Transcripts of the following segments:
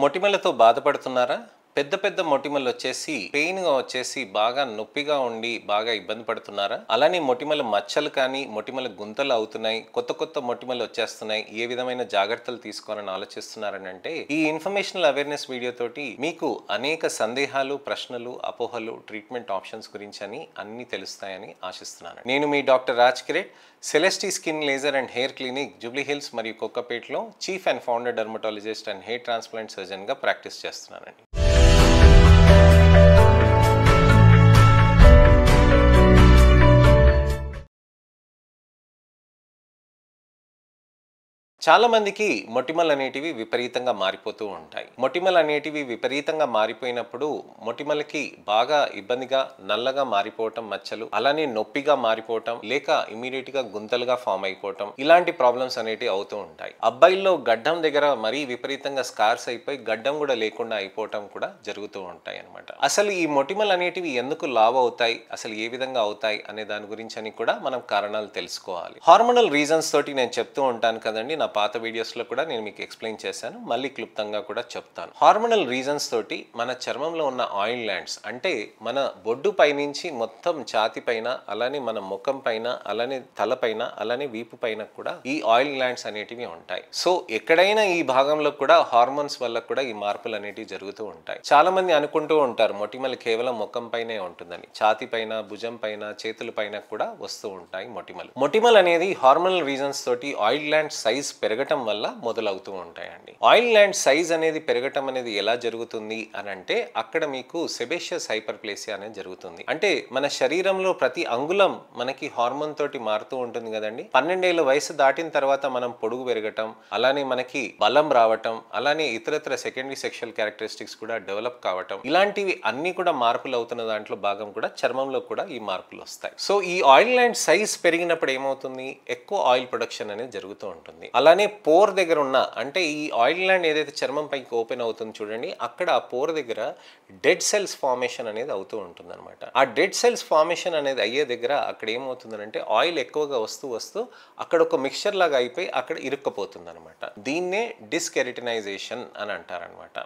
మొటిమలతో బాధపడుతున్నారా? పెద్ద పెద్ద మొటిమలు వచ్చేసి పెయిన్‌గా వచ్చేసి బాగా నొప్పిగా ఉండి బాగా ఇబ్బంది పడుతున్నారా? అలానే మొటిమల మచ్చలు కానీ, మొటిమల గుంతలు అవుతున్నాయి. కొత్త కొత్త మొటిమలు వచ్చేస్తున్నాయి. ఏ విధమైన జాగ్రత్తలు తీసుకోవాలని ఆలోచిస్తున్నారనంటే ఈ ఇన్ఫర్మేషనల్ అవేర్‌నెస్ వీడియో తోటి మీకు అనేక సందేహాలు, ప్రశ్నలు, అపోహలు, ట్రీట్మెంట్ ఆప్షన్స్ గురించి అన్నీ తెలుస్తాయని ఆశిస్తున్నాను. నేను మీ doctor Raj Kireet, Celestee skin laser and hair clinic Jubilee Hills మరియు కొత్తపేటలో chief and founder dermatologist and hair transplant సర్జన్‌గా ప్రాక్టీస్ చేస్తున్నానండి. చాలా మందికి మొటిమలు అనేటివి విపరీతంగా మారిపోతూ ఉంటాయి. మొటిమలు అనేటివి విపరీతంగా మారిపోయినప్పుడు మొటిమలకి బాగా ఇబ్బందిగా నల్లగా మారిపోవటం మచ్చలు, అలానే నొప్పిగా మారిపోవటం, లేక ఇమీడియట్ గా గుంతలుగా ఫామ్ అయిపోవటం, ఇలాంటి ప్రాబ్లమ్స్ అనేటివి అవుతూ ఉంటాయి. అబ్బాయిల్లో గడ్డం దగ్గర మరీ విపరీతంగా స్కార్స్ అయిపోయి గడ్డం కూడా లేకుండా అయిపోవటం కూడా జరుగుతూ ఉంటాయి అన్నమాట. అసలు ఈ మొటిమలు అనేటివి ఎందుకు లావు అవుతాయి, అసలు ఏ విధంగా అవుతాయి అనే దాని గురించి అని కూడా మనం కారణాలు తెలుసుకోవాలి. హార్మోనల్ రీజన్స్ తోటి నేను చెప్తూ ఉంటాను కదండి, నా పాత వీడియోస్లో కూడా నేను మీకు ఎక్స్ప్లెయిన్ చేశాను, మళ్ళీ క్లుప్తంగా కూడా చెప్తాను. హార్మోనల్ రీజన్స్ తోటి మన చర్మంలో ఉన్న ఆయిల్ ల్యాండ్స్, అంటే మన బొడ్డు పైనుంచి మొత్తం ఛాతి పైన, అలానే మన ముఖం పైన, అలానే తల పైన, అలానే వీపు పైన కూడా ఈ ఆయిల్ గ్లాండ్స్ అనేటివి ఉంటాయి. సో ఎక్కడైనా ఈ భాగంలో కూడా హార్మోన్స్ వల్ల కూడా ఈ మార్పులు అనేటివి జరుగుతూ ఉంటాయి. చాలా మంది అనుకుంటూ ఉంటారు మొటిమలు కేవలం ముఖం పైనే ఉంటుందని. ఛాతి పైన, భుజం పైన, చేతుల పైన కూడా వస్తూ ఉంటాయి మొటిమలు. మొటిమలు అనేది హార్మోనల్ రీజన్స్ తోటి ఆయిల్ గ్లాండ్ సైజ్ పెరగటం వల్ల మొదలవుతూ ఉంటాయండి. ఆయిల్ గ్లాండ్ సైజ్ అనేది పెరగటం అనేది ఎలా జరుగుతుంది అని అంటే, అక్కడ మీకు సెబేషియస్ హైపర్ప్లేసియా అనేది జరుగుతుంది. అంటే మన శరీరంలో ప్రతి అంగుళం మనకి హార్మోన్ తోటి మారుతూ ఉంటుంది కదండి. 12 ఏళ్ల వయసు దాటిన తర్వాత మనం పొడుగు పెరగటం, అలానే మనకి బలం రావటం, అలానే ఇతరత్ర సెకండరీ సెక్షువల్ క్యారెక్టరిస్టిక్స్ కూడా డెవలప్ కావటం, ఇలాంటివి అన్ని కూడా మార్పులు అవుతున్న దాంట్లో భాగం కూడా చర్మంలో కూడా ఈ మార్పులు వస్తాయి. సో ఈ ఆయిల్ గ్లాండ్ సైజ్ పెరిగినప్పుడు ఏమవుతుంది, ఎక్కువ ఆయిల్ ప్రొడక్షన్ అనేది జరుగుతూ ఉంటుంది. అలానే పోర్ దగ్గర ఉన్న, అంటే ఈ ఆయిల్ గ్లాండ్ ఏదైతే చర్మం పైకి ఓపెన్ అవుతుంది చూడండి, అక్కడ ఆ పోర్ దగ్గర డెడ్ సెల్స్ ఫార్మేషన్ అనేది అవుతూ ఉంటుంది అనమాట. ఆ డెడ్ సెల్స్ ఫార్మేషన్ అనేది అయ్యే దగ్గర అక్కడ ఏమవుతుందంటే ఆయిల్ ఎక్కువగా వస్తూ అక్కడ ఒక మిక్చర్ లాగా అయిపోయి అక్కడ ఇరుక్కపోతుంది అనమాట. దీన్నే డిస్కెరటినైజేషన్ అని అంటారనమాట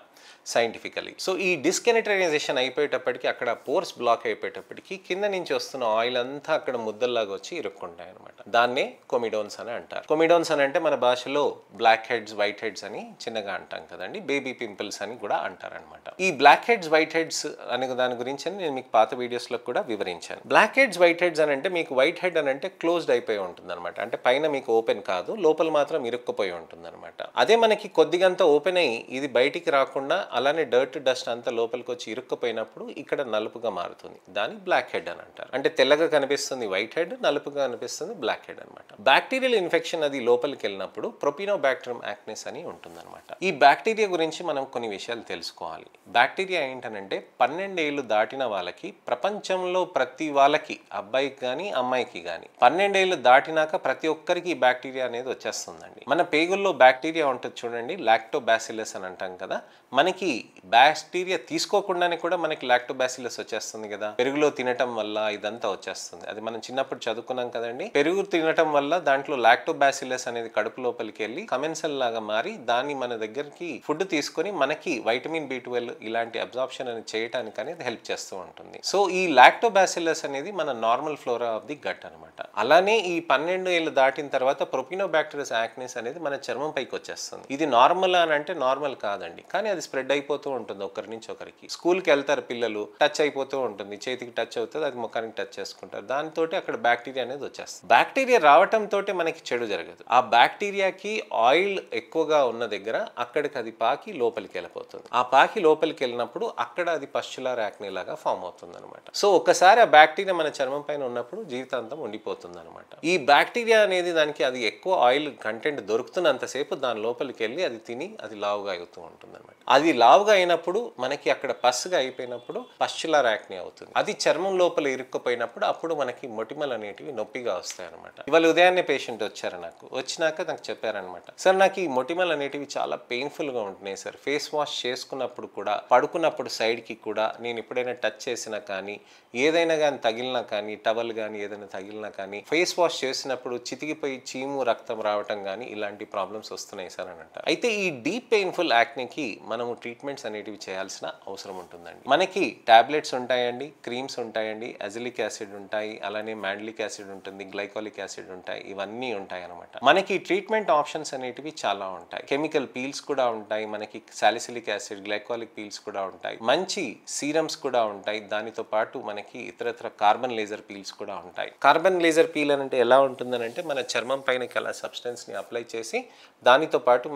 సైంటిఫికలీ. సో ఈ డిస్కెరటినైజేషన్ అయిపోయేటప్పటికి అక్కడ పోర్స్ బ్లాక్ అయిపోయేటప్పటికి కింద నుంచి వస్తున్న ఆయిల్ అంతా అక్కడ ముద్దల్లాగా వచ్చి ఇరుక్కుంటాయి అనమాట. దాన్నే కొమిడోన్స్ అని అంటారు. కొమిడోన్స్ అని అంటే మన భాషలో బ్లాక్ హెడ్స్, వైట్ హెడ్స్ అని చిన్నగా అంటాం కదండి. బేబీ పింపుల్స్ అని కూడా అంటారనమాట. ఈ బ్లాక్ హెడ్స్, వైట్ హెడ్స్ అనే దాని గురించి నేను మీకు పాత వీడియోస్లో కూడా వివరించాను. బ్లాక్ హెడ్స్, వైట్ హెడ్స్ అని అంటే మీకు వైట్ హెడ్ అని అంటే క్లోజ్డ్ అయిపోయి ఉంటుంది అనమాట. అంటే పైన మీకు ఓపెన్ కాదు, లోపల మాత్రం ఇరుక్కుపోయి ఉంటుంది అనమాట. అదే మనకి కొద్దిగంతా ఓపెన్ అయ్యి ఇది బయటికి రాకుండా అలానే డర్ట్, డస్ట్ అంతా లోపలికి వచ్చి ఇరుక్కుపోయినప్పుడు ఇక్కడ నలుపుగా మారుతుంది. దాన్ని బ్లాక్ హెడ్ అని అంటారు. అంటే తెల్లగా కనిపిస్తుంది వైట్ హెడ్, నలుపుగా కనిపిస్తుంది బ్లాక్ హెడ్ అనమాట. బ్యాక్టీరియల్ ఇన్ఫెక్షన్ అది లోపలికి వెళ్ళినప్పుడు ప్రొపినోబాక్టీరియం యాక్నెస్ అని ఉంటుందన్నమాట. ఈ బ్యాక్టీరియా గురించి మనం కొన్ని విషయాలు తెలుసుకోవాలి. బ్యాక్టీరియా ఏంటనంటే 12 ఏళ్ళు దాటిన వాళ్ళకి, ప్రపంచంలో ప్రతి వాళ్ళకి, అబ్బాయికి కానీ అమ్మాయికి కానీ 12 ఏళ్ళు దాటినాక ప్రతి ఒక్కరికి ఈ బ్యాక్టీరియా అనేది వచ్చేస్తుందండి. మన పేగుల్లో బ్యాక్టీరియా ఉంటుంది చూడండి, లాక్టోబాసిల్లస్ అని అంటాం కదా. మనకి బ్యాక్టీరియా తీసుకోకుండానే కూడా మనకి లాక్టోబాసిల్లస్ వచ్చేస్తుంది కదా. పెరుగులో తినటం వల్ల ఇదంతా వచ్చేస్తుంది. అది మనం చిన్నప్పుడు చదువుకున్నాం కదండి. పెరుగు తినటం వల్ల దాంట్లో లాక్టోబాసిల్లస్ అనేది కడుపు లోపలికి వెళ్ళి కమెన్సెల్ లాగా మారి దాన్ని మన దగ్గరికి ఫుడ్ తీసుకొని మనకి వైటమిన్ B12 ఇలాంటి అబ్జార్ప్షన్ అనేది చేయడానికి అనేది హెల్ప్ చేస్తూ ఉంటుంది. సో ఈ లాక్టోబాసిల్లస్ అనేది మన normal flora of the gut అనమాట. అలానే ఈ 12 ఏళ్ళు దాటిన తర్వాత ప్రొపినోబాక్టీరియస్ యాక్నెస్ అనేది మన చర్మం పైకి వచ్చేస్తుంది. ఇది నార్మల్ అని అంటే నార్మల్ కాదండి, కానీ అది స్ప్రెడ్ అయిపోతూ ఉంటుంది ఒకరి నుంచి ఒకరికి. స్కూల్కి వెళ్తారు పిల్లలు, టచ్ అయిపోతూ ఉంటుంది, చేతికి టచ్ అవుతుంది, అది ముఖానికి టచ్ చేసుకుంటారు, దాంతో అక్కడ బ్యాక్టీరియా అనేది వచ్చేస్తుంది. బ్యాక్టీరియా రావటంతో మనకి చెడు జరగదు. ఆ బ్యాక్టీరియాకి ఆయిల్ ఎక్కువగా ఉన్న దగ్గర అక్కడికి అది పాకి లోపలికి వెళ్ళిపోతుంది. ఆ పాకి లోపలికి వెళ్ళినప్పుడు అక్కడ అది పస్చులర్ యాక్నే లాగా ఫామ్ అవుతుంది అనమాట. సో ఒక్కసారి ఆ బ్యాక్టీరియా మన చర్మం పైన ఉన్నప్పుడు జీవితాంతం ఉండిపోతుంది అనమాట. ఈ బ్యాక్టీరియా అనేది దానికి అది ఎక్కువ ఆయిల్ కంటెంట్ దొరుకుతున్నంతసేపు దాని లోపలికి వెళ్ళి అది తిని అది లావుగా అవుతూ ఉంటుంది అనమాట. అది లావుగా అయినప్పుడు మనకి అక్కడ పస్సుగా అయిపోయినప్పుడు పస్చులర్ యాక్నే అవుతుంది. అది చర్మం లోపల ఇరుక్కుపోయినప్పుడు అప్పుడు మనకి మొటిమలు అనేటివి నొప్పిగా వస్తాయి అనమాట. ఇవాళ ఉదయాన్నే పేషెంట్ వచ్చారు, వచ్చినాక నాకు చెప్పారనమాట. సార్ నాకు ఈ మొటిమలు అనేటివి చాలా పెయిన్ఫుల్గా ఉంటున్నాయి సార్. ఫేస్ వాష్ చేసుకున్నప్పుడు కూడా, పడుకున్నప్పుడు సైడ్కి కూడా నేను ఎప్పుడైనా టచ్ చేసినా కానీ, ఏదైనా కానీ తగిలినా కానీ, టవల్ కానీ ఏదైనా తగిలినా కానీ, ఫేస్ వాష్ చేసినప్పుడు చితికిపోయి చీము రక్తం రావటం కానీ ఇలాంటి ప్రాబ్లమ్స్ వస్తున్నాయి సార్ అని అంటారు. అయితే ఈ డీప్ పెయిన్ఫుల్ యాక్నీకి మనము ట్రీట్మెంట్స్ అనేటివి చేయాల్సిన అవసరం ఉంటుందండి. మనకి టాబ్లెట్స్ ఉంటాయండి, క్రీమ్స్ ఉంటాయండి, అజిలిక్ యాసిడ్ ఉంటాయి, అలానే మ్యాండ్లిక్ యాసిడ్ ఉంటుంది, గ్లైకాలిక్ యాసిడ్ ఉంటాయి, ఇవన్నీ ఉంటాయి అనమాట. మనకి ట్రీట్మెంట్ ఆప్షన్స్ అనేటివి చాలా ఉంటాయి. కెమికల్ పీల్స్ కూడా ఉంటాయి, మనకి సాలిసిలిక్ యాసిడ్, గ్లైకాలిక్ పీల్స్ కూడా ఉంటాయి, మంచి సీరమ్స్ కూడా ఉంటాయి. దానితో పాటు మనకి ఇతరత్ర కార్బన్ లేజర్ పీల్స్ కూడా ఉంటాయి. కార్బన్ లేజర్ పీల్ అంటే ఎలా ఉంటుందనంటే మన చర్మం పైన అలా సబ్స్టెన్స్ ని అప్లై చేసి దానితో పాటు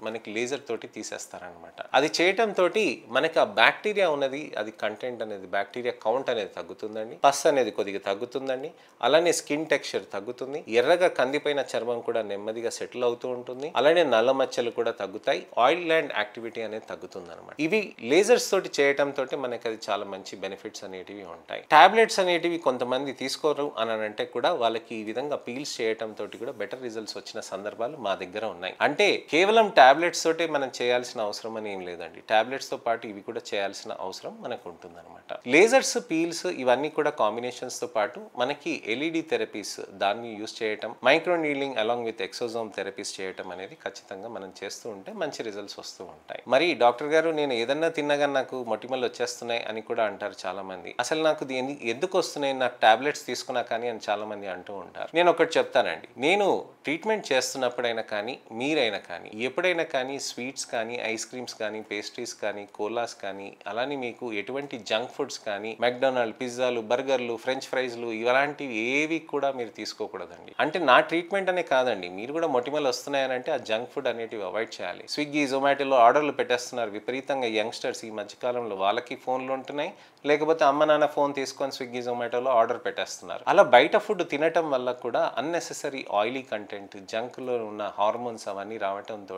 మనకి లేజర్ తోటి తీసేస్తారనమాట. అది చేయటం తోటి మనకి ఆ బ్యాక్టీరియా ఉన్నది, అది కంటెంట్ అనేది, బ్యాక్టీరియా కౌంట్ అనేది తగ్గుతుందండి, పస్ అనేది కొద్దిగా తగ్గుతుందండి, అలానే స్కిన్ టెక్స్చర్ తగ్గుతుంది, ఎర్రగా కందిపోయిన చర్మం కూడా నెమ్మదిగా సెటిల్ అవుతూ ఉంటుంది, అలానే నల్ల మచ్చలు కూడా తగ్గుతాయి, ఆయిల్ ల్యాండ్ యాక్టివిటీ అనేది తగ్గుతుంది అనమాట. ఇవి లేజర్స్ తోటి చేయటం తోటి మనకి అది చాలా మంచి బెనిఫిట్స్ అనేటివి ఉంటాయి. టాబ్లెట్స్ అనేటివి కొంతమంది తీసుకోరు అని అంటే కూడా వాళ్ళకి ఈ విధంగా పీల్స్ చేయటం తోటి కూడా బెటర్ రిజల్ట్స్ వచ్చిన సందర్భాలు మా దగ్గర ఉన్నాయి. అంటే కేవలం టాబ్లెట్స్ తోటే మనం చేయాల్సిన అవసరం అని ఏం లేదండి. టాబ్లెట్స్ తో పాటు ఇవి కూడా చేయాల్సిన అవసరం మనకు ఉంటుంది అనమాట. లేజర్స్, పీల్స్ ఇవన్నీ కూడా కాంబినేషన్స్ తో పాటు మనకి ఎల్ఈడి థెరపీస్ దాన్ని యూస్ చేయటం, micro needling along with exosome therapies చేయటం అనేది ఖచ్చితంగా మనం చేస్తూ ఉంటే మంచి రిజల్ట్స్ వస్తూ ఉంటాయి. మరి డాక్టర్ గారు నేను ఏదన్నా తిన్నగా నాకు మొటిమలు వచ్చేస్తున్నాయి అని కూడా అంటారు చాలా మంది. అసలు నాకు ఎందుకు వస్తున్నాయి, నాకు టాబ్లెట్స్ తీసుకున్నా కానీ అని చాలా మంది అంటూ ఉంటారు. నేను ఒకటి చెప్తానండి, నేను ట్రీట్మెంట్ చేస్తున్నప్పుడైనా కానీ, మీరైనా కానీ, ఎప్పుడైనా కానీ స్వీట్స్ కానీ, ఐస్ క్రీమ్స్ కానీ, పేస్ట్రీస్ కానీ, కోలాస్ కానీ, అలానే మీకు ఎటువంటి జంక్ ఫుడ్స్ కానీ, మెక్డొనాల్డ్, పిజ్జాలు, బర్గర్లు, ఫ్రెంచ్ ఫ్రైస్లు ఇలాంటివి ఏవి కూడా మీరు తీసుకోకూడదండి. అంటే నా ట్రీట్మెంట్ అనే కాదండి, మీరు కూడా మొటిమలు వస్తున్నాయనంటే ఆ జంక్ ఫుడ్ అనేటివి అవాయిడ్ చేయాలి. స్విగ్గీ, జొమాటోలో ఆర్డర్లు పెట్టేస్తున్నారు విపరీతంగా యంగ్స్టర్స్ ఈ మధ్యకాలంలో. వాళ్ళకి ఫోన్లు ఉంటున్నాయి, లేకపోతే అమ్మ నాన్న ఫోన్ తీసుకొని స్విగ్గీ, జొమాటోలో ఆర్డర్ పెట్టేస్తున్నారు. అలా బయట ఫుడ్ తినటం వల్ల కూడా అన్నెసెసరీ ఆయిలీ కంటెంట్, జంక్లో ఉన్న హార్మోన్స్ అవన్నీ రావటంతో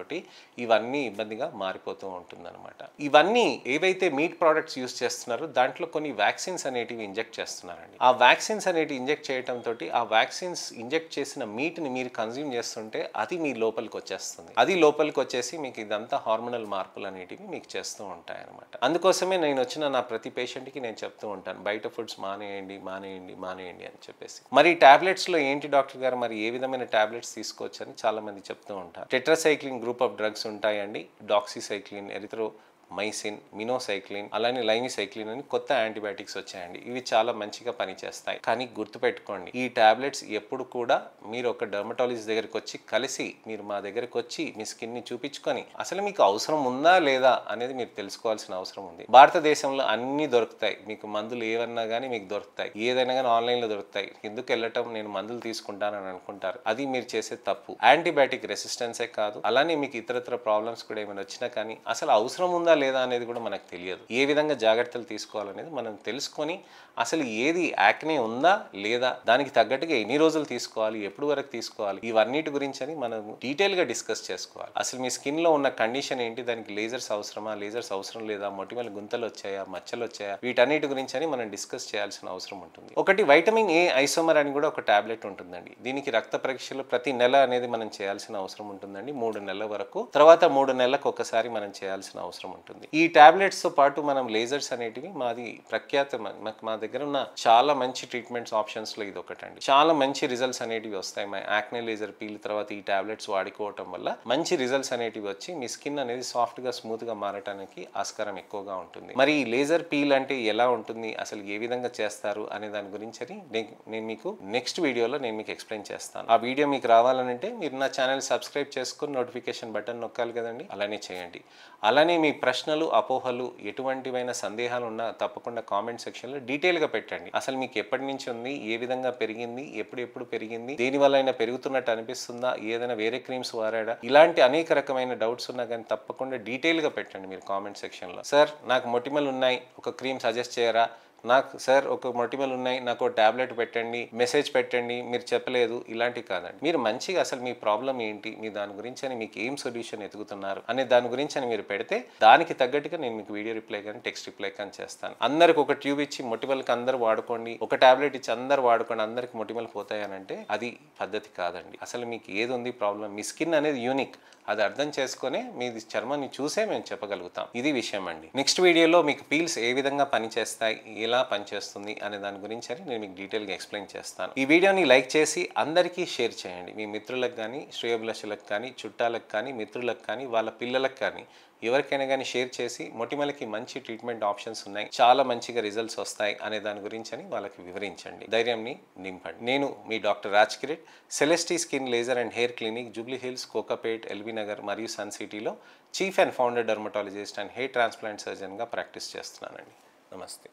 ఇవన్నీ ఇబ్బందిగా మారిపోతూ ఉంటుందన్నమాట. ఇవన్నీ ఏవైతే మీట్ ప్రోడక్ట్స్ యూస్ చేస్తున్నారో దాంట్లో కొన్ని వ్యాక్సిన్స్ అనేటివి ఇంజెక్ట్ చేస్తున్నారండి. ఆ వ్యాక్సిన్స్ అనేటివి ఇంజెక్ట్ చేయటంతో ఆ వ్యాక్సిన్స్ ఇంజెక్ట్ చేసిన మీట్ని మీరు కన్జ్యూమ్ చేస్తుంటే అది మీ లోపలికి వచ్చేస్తుంది. అది లోపలికి వచ్చేసి మీకు ఇదంతా హార్మోనల్ మార్పులు అనేటివి మీకు చేస్తూ ఉంటాయి అనమాట. అందుకోసమే నేను వచ్చిన నా ప్రతి పేషెంట్కి నేను చెప్తూ ఉంటాను, బయట ఫుడ్స్ మానేయండి మానేయండి మానేయండి అని చెప్పేసి. మరి టాబ్లెట్స్లో ఏంటి డాక్టర్ గారు, మరి ఏ విధమైన టాబ్లెట్స్ తీసుకోవచ్చు అని చాలా మంది చెప్తూ ఉంటారు. టెట్రాసైక్లిన్ గ్రూప్ ఆఫ్ డ్రగ్స్ ఉంటాయండి, డాక్సిసైక్లిన్, ఎరిథ్రోమైసిన్, మినోసైక్లిన్, అలానే లైమిసైక్లిన్ అని కొత్త యాంటీబయాటిక్స్ వచ్చాయండి. ఇవి చాలా మంచిగా పనిచేస్తాయి. కానీ గుర్తుపెట్టుకోండి, ఈ టాబ్లెట్స్ ఎప్పుడు కూడా మీరు ఒక డర్మటాలజిస్ట్ దగ్గరికి వచ్చి కలిసి, మీరు మా దగ్గరకు వచ్చి మీ స్కిన్ని చూపించుకొని అసలు మీకు అవసరం ఉందా లేదా అనేది మీరు తెలుసుకోవాల్సిన అవసరం ఉంది. భారతదేశంలో అన్ని దొరుకుతాయి, మీకు మందులు ఏవన్నా కానీ మీకు దొరుకుతాయి, ఏదైనా కానీ ఆన్లైన్లో దొరుకుతాయి. ఎందుకు వెళ్ళటం, నేను మందులు తీసుకుంటానని అనుకుంటారు, అది మీరు చేసే తప్పు. యాంటీబయాటిక్ రెసిస్టెన్సే కాదు, అలానే మీకు ఇతరత్ర ప్రాబ్లమ్స్ కూడా ఏమైనా వచ్చినా కానీ అసలు అవసరం ఉందా లేదా అనేది కూడా మనకు తెలియదు. ఏ విధంగా జాగ్రత్తలు తీసుకోవాలనేది మనం తెలుసుకొని అసలు ఏది యాక్నే ఉందా లేదా, దానికి తగ్గట్టుగా ఎన్ని రోజులు తీసుకోవాలి, ఎప్పుడు వరకు తీసుకోవాలి, ఇవన్నిటి గురించి అని మనం డీటెయిల్గా డిస్కస్ చేసుకోవాలి. అసలు మీ స్కిన్లో ఉన్న కండిషన్ ఏంటి, దానికి లేజర్స్ అవసరమా, లేజర్స్ అవసరం లేదా, మొటిమల గుంతలు వచ్చాయా, మచ్చలు వచ్చాయా, వీటన్నిటి గురించి అని మనం డిస్కస్ చేయాల్సిన అవసరం ఉంటుంది. ఒకటి వైటమిన్ ఏ ఐసోమర్ అని కూడా ఒక టాబ్లెట్ ఉంటుందండి. దీనికి రక్త పరీక్షలు ప్రతి నెల అనేది మనం చేయాల్సిన అవసరం ఉంటుందండి, 3 నెలల వరకు. తర్వాత 3 నెలలకు ఒకసారి మనం చేయాల్సిన అవసరం ఉంటుంది. ఈ టాబ్లెట్స్ తో పాటు మనం లేజర్స్ అనేటివి మాది ప్రఖ్యాత, మా దగ్గర ఉన్న చాలా మంచి ట్రీట్మెంట్స్ ఆప్షన్స్ లో ఇది ఒకటండి. చాలా మంచి రిజల్ట్స్ అనేటివి వస్తాయి. మా యాక్నే లేజర్ పీల్ తర్వాత ఈ టాబ్లెట్స్ వాడుకోవటం వల్ల మంచి రిజల్ట్స్ అనేటివి వచ్చి మీ స్కిన్ అనేది సాఫ్ట్ గా స్మూత్ గా మారటానికి ఆస్కారం ఎక్కువగా ఉంటుంది. మరి ఈ లేజర్ పీల్ అంటే ఎలా ఉంటుంది, అసలు ఏ విధంగా చేస్తారు అనే దాని గురించి నేను మీకు నెక్స్ట్ వీడియోలో నేను మీకు ఎక్స్ప్లెయిన్ చేస్తాను. ఆ వీడియో మీకు రావాలంటే మీరు నా ఛానల్ సబ్స్క్రైబ్ చేసుకుని నోటిఫికేషన్ బటన్ నొక్కాలి కదండి, అలానే చేయండి. అలానే మీ ప్రశ్నలు, అపోహలు, ఎటువంటివైనా సందేహాలు ఉన్నా తప్పకుండా కామెంట్ సెక్షన్లో డీటెయిల్గా పెట్టండి. అసలు మీకు ఎప్పటి నుంచి ఉంది, ఏ విధంగా పెరిగింది, ఎప్పుడు పెరిగింది, దేని వల్ల అయినా పెరుగుతున్నట్టు అనిపిస్తుందా, ఏదైనా వేరే క్రీమ్స్ వాడాడా, ఇలాంటి అనేక రకమైన డౌట్స్ ఉన్నా కానీ తప్పకుండా డీటెయిల్గా పెట్టండి మీరు కామెంట్ సెక్షన్లో. సార్ నాకు మొటిమలు ఉన్నాయి, ఒక క్రీమ్ సజెస్ట్ చేయరా, నాకు సార్ ఒక మొటిమలు ఉన్నాయి, నాకు ఒక టాబ్లెట్ పెట్టండి, మెసేజ్ పెట్టండి, మీరు చెప్పలేదు, ఇలాంటివి కాదండి. మీరు మంచిగా అసలు మీ ప్రాబ్లం ఏంటి, మీ దాని గురించి అని మీకు ఏం సొల్యూషన్ ఎదుగుతున్నారు అనే దాని గురించి అని మీరు పెడితే దానికి తగ్గట్టుగా నేను మీకు వీడియో రిప్లై కానీ టెక్స్ట్ రిప్లై కానీ చేస్తాను. అందరికి ఒక ట్యూబ్ ఇచ్చి మొటిమలకి అందరూ వాడుకోండి, ఒక టాబ్లెట్ ఇచ్చి అందరు వాడుకోండి, అందరికి మొటిమలు పోతాయనంటే అది పద్ధతి కాదండి. అసలు మీకు ఏది ఉంది ప్రాబ్లం, మీ స్కిన్ అనేది యూనిక్, అది అర్థం చేసుకునే మీ చర్మాన్ని చూసే మేము చెప్పగలుగుతాం. ఇది విషయం అండి. నెక్స్ట్ వీడియోలో మీకు పీల్స్ ఏ విధంగా పనిచేస్తాయి, ఎలా పనిచేస్తుంది అనే దాని గురించి అని నేను మీకు డీటెయిల్గా ఎక్స్ప్లెయిన్ చేస్తాను. ఈ వీడియోని లైక్ చేసి అందరికీ షేర్ చేయండి. మీ మిత్రులకు కానీ, శ్రేయోభిలాషులకు కానీ, చుట్టాలకు కానీ, మిత్రులకు కానీ, వాళ్ళ పిల్లలకు కానీ, ఎవరికైనా కానీ షేర్ చేసి మొటిమలకి మంచి ట్రీట్మెంట్ ఆప్షన్స్ ఉన్నాయి, చాలా మంచిగా రిజల్ట్స్ వస్తాయి అనే దాని గురించి అని వాళ్ళకి వివరించండి, ధైర్యంని నింపండి. నేను మీ doctor Raj Kireet, Celestee skin laser and hair clinic, Jubilee Hills, Kokapet, LB Nagar మరియు సన్ సిటీలో chief and founder dermatologist and hair transplant సర్జన్గా ప్రాక్టీస్ చేస్తున్నానండి. నమస్తే.